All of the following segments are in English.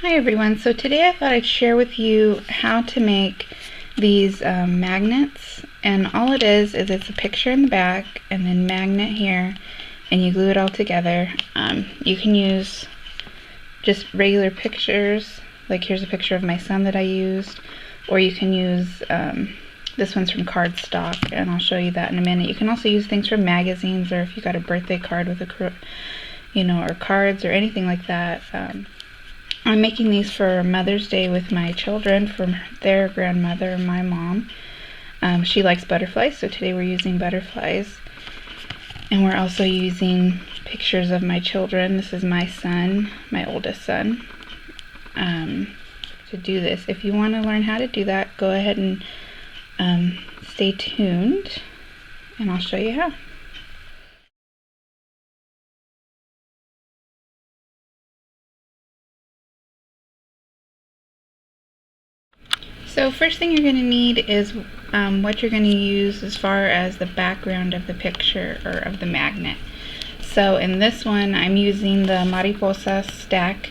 Hi everyone, so today I thought I'd share with you how to make these magnets, and all it is it's a picture in the back and then magnet here, and you glue it all together. You can use just regular pictures, like here's a picture of my son that I used, or you can use, this one's from cardstock, and I'll show you that in a minute. You can also use things from magazines, or if you got a birthday card with a, or cards or anything like that. I'm making these for Mother's Day with my children from their grandmother, my mom. She likes butterflies, so today we're using butterflies. And we're also using pictures of my children. This is my son, my oldest son, to do this. If you want to learn how to do that, go ahead and stay tuned, and I'll show you how. So first thing you're going to need is what you're going to use as far as the background of the picture or of the magnet. So in this one I'm using the mariposa stack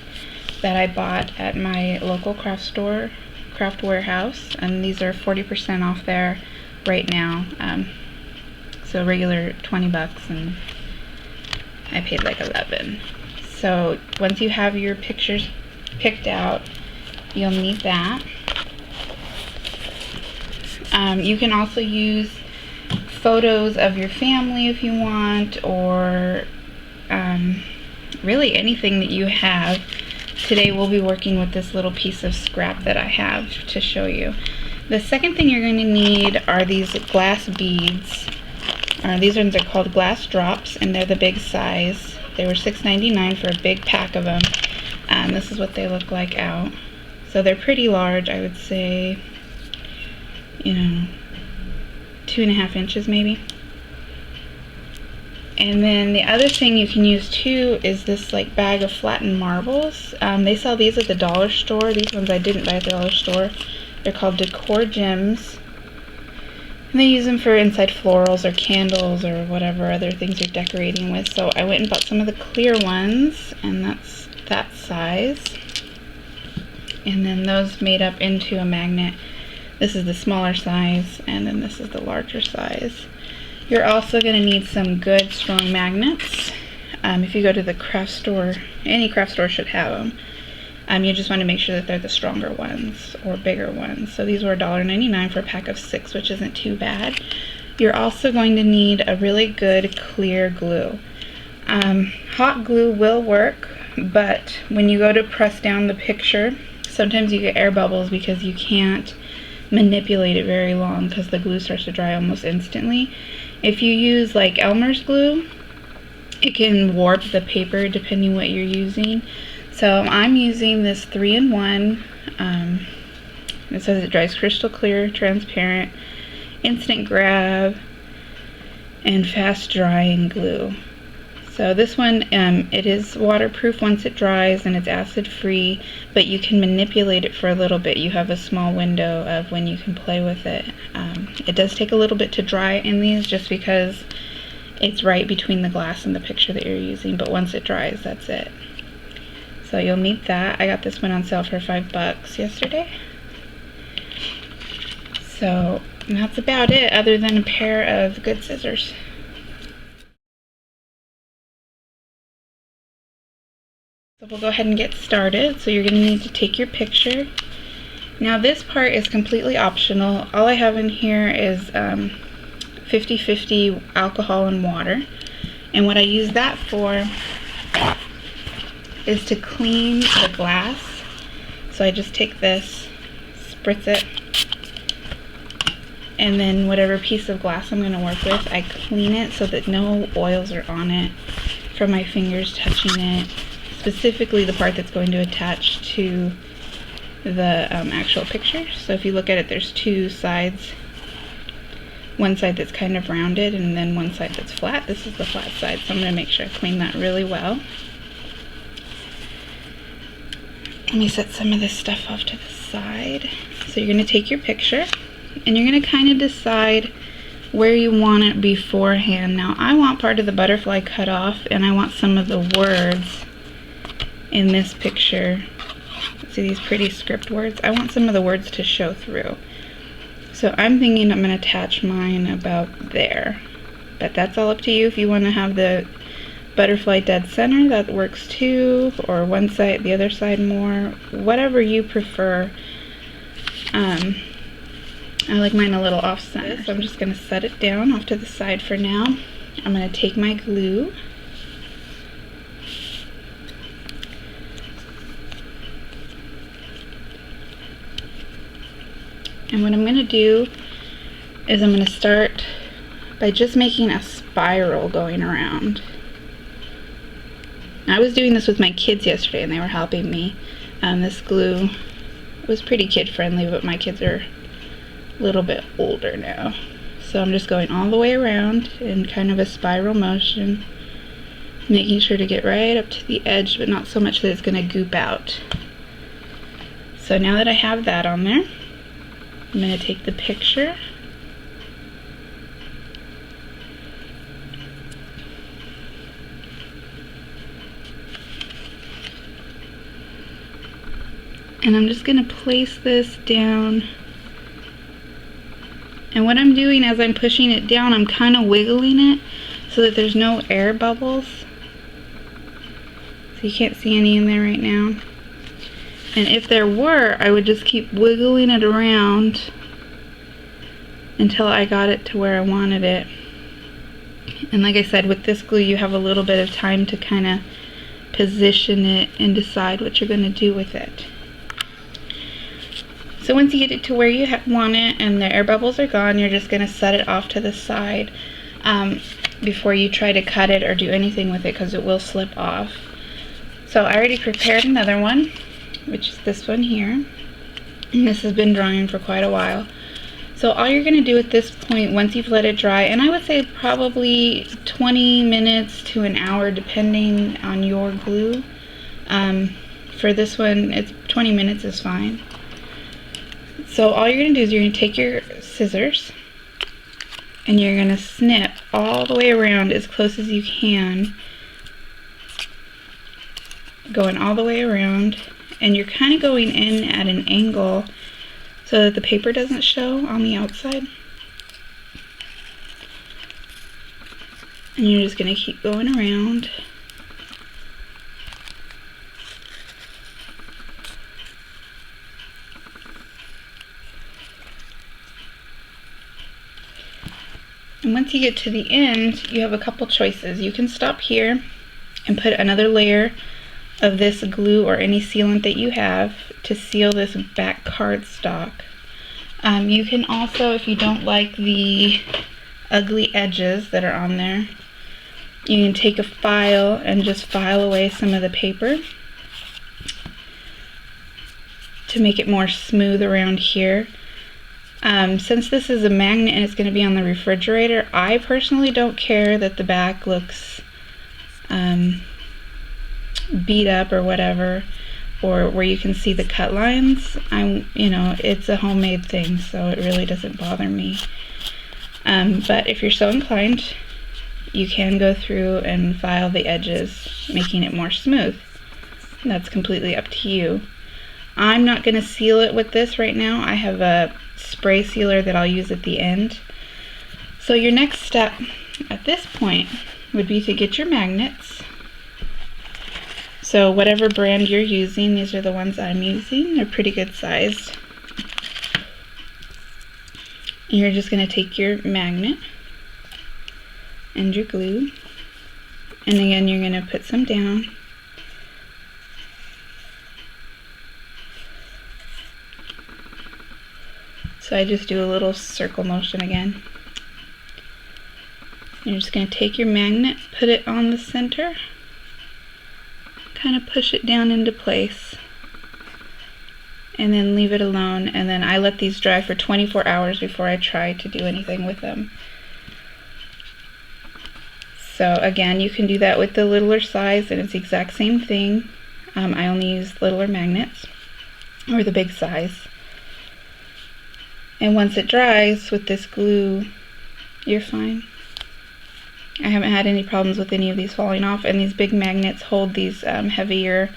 that I bought at my local craft warehouse, and these are 40% off there right now. So regular 20 bucks and I paid like 11. So once you have your pictures picked out, you'll need that. You can also use photos of your family if you want, or really anything that you have. Today we'll be working with this little piece of scrap that I have to show you. The second thing you're going to need are these glass beads. These ones are called glass drops, and they're the big size. They were $6.99 for a big pack of them. This is what they look like out. So they're pretty large, I would say, 2.5 inches maybe. And then the other thing you can use too is this like bag of flattened marbles. They sell these at the dollar store. These ones I didn't buy at the dollar store. They're called Decor Gems, and they use them for inside florals or candles or whatever other things you're decorating with. So I went and bought some of the clear ones, and that's that size, and then those made up into a magnet. This is the smaller size, and then this is the larger size. You're also going to need some good strong magnets. If you go to the craft store, any craft store should have them. You just want to make sure that they're the stronger ones or bigger ones. So these were $1.99 for a pack of 6, which isn't too bad. You're also going to need a really good clear glue. Hot glue will work, but when you go to press down the picture, sometimes you get air bubbles because you can't manipulate it very long because the glue starts to dry almost instantly. If you use like Elmer's glue, it can warp the paper depending what you're using. So I'm using this 3-in-1. It says it dries crystal clear, transparent, instant grab, and fast drying glue. So this one, it is waterproof once it dries, and it's acid free, but you can manipulate it for a little bit. You have a small window of when you can play with it. It does take a little bit to dry in these just because it's right between the glass and the picture that you're using, but once it dries, that's it. So you'll need that. I got this one on sale for $5 yesterday. So that's about it, other than a pair of good scissors. So we'll go ahead and get started. So you're going to need to take your picture. Now this part is completely optional. All I have in here is 50-50 alcohol and water. And what I use that for is to clean the glass. So I just take this, spritz it, and then whatever piece of glass I'm going to work with, I clean it so that no oils are on it from my fingers touching it. Specifically the part that's going to attach to the actual picture. So if you look at it, there's two sides. One side that's kind of rounded, and then one side that's flat. This is the flat side, so I'm going to make sure I clean that really well. Let me set some of this stuff off to the side. So you're going to take your picture, and you're going to kind of decide where you want it beforehand. Now I want part of the butterfly cut off, and I want some of the words in this picture See these pretty script words? I want some of the words to show through. So I'm thinking I'm going to attach mine about there. But that's all up to you. If you want to have the butterfly dead center, that works too. Or one side, the other side more. Whatever you prefer. I like mine a little off center. So I'm just going to set it down off to the side for now. I'm going to take my glue. And what I'm going to do is I'm going to start by just making a spiral going around. I was doing this with my kids yesterday and they were helping me. This glue was pretty kid friendly, but my kids are a little bit older now. So I'm just going all the way around in kind of a spiral motion, making sure to get right up to the edge, but not so much that it's going to goop out. So now that I have that on there, I'm going to take the picture and I'm just going to place this down. And what I'm doing as I'm pushing it down, I'm kind of wiggling it so that there's no air bubbles. So you can't see any in there right now. And if there were, I would just keep wiggling it around until I got it to where I wanted it. And like I said, with this glue you have a little bit of time to kind of position it and decide what you're going to do with it. So once you get it to where you want it and the air bubbles are gone, you're just going to set it off to the side before you try to cut it or do anything with it, because it will slip off. So I already prepared another one, which is this one here. And this has been drying for quite a while. So all you're going to do at this point, once you've let it dry, and I would say probably 20 minutes to an hour depending on your glue. For this one, 20 minutes is fine. So all you're going to do is you're going to take your scissors and you're going to snip all the way around as close as you can, going all the way around, and you're kind of going in at an angle so that the paper doesn't show on the outside. And you're just going to keep going around. And once you get to the end, you have a couple choices. You can stop here and put another layer of this glue or any sealant that you have to seal this back cardstock. You can also, if you don't like the ugly edges that are on there, you can take a file and just file away some of the paper to make it more smooth around here. Since this is a magnet and it's going to be on the refrigerator, I personally don't care that the back looks beat up or whatever, or where you can see the cut lines. It's a homemade thing, so it really doesn't bother me. But if you're so inclined, you can go through and file the edges, making it more smooth. That's completely up to you. I'm not going to seal it with this right now. I have a spray sealer that I'll use at the end. So your next step at this point would be to get your magnets. So whatever brand you're using, these are the ones I'm using. They're pretty good sized. And you're just going to take your magnet and your glue, and again you're going to put some down. So I just do a little circle motion again. You're just going to take your magnet, put it on the center, kind of push it down into place, and then leave it alone. And then I let these dry for 24 hours before I try to do anything with them. So again, you can do that with the littler size, and it's the exact same thing. I only use littler magnets, or the big size. And once it dries with this glue, you're fine. I haven't had any problems with any of these falling off, and these big magnets hold these they're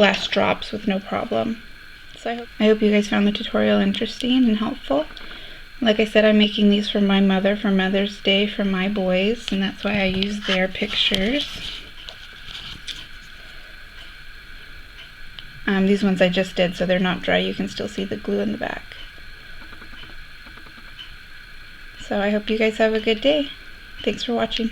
glass drops with no problem. So I hope you guys found the tutorial interesting and helpful. Like I said, I'm making these for my mother for Mother's Day for my boys, and that's why I use their pictures. These ones I just did, so they're not dry. You can still see the glue in the back. So I hope you guys have a good day. Thanks for watching.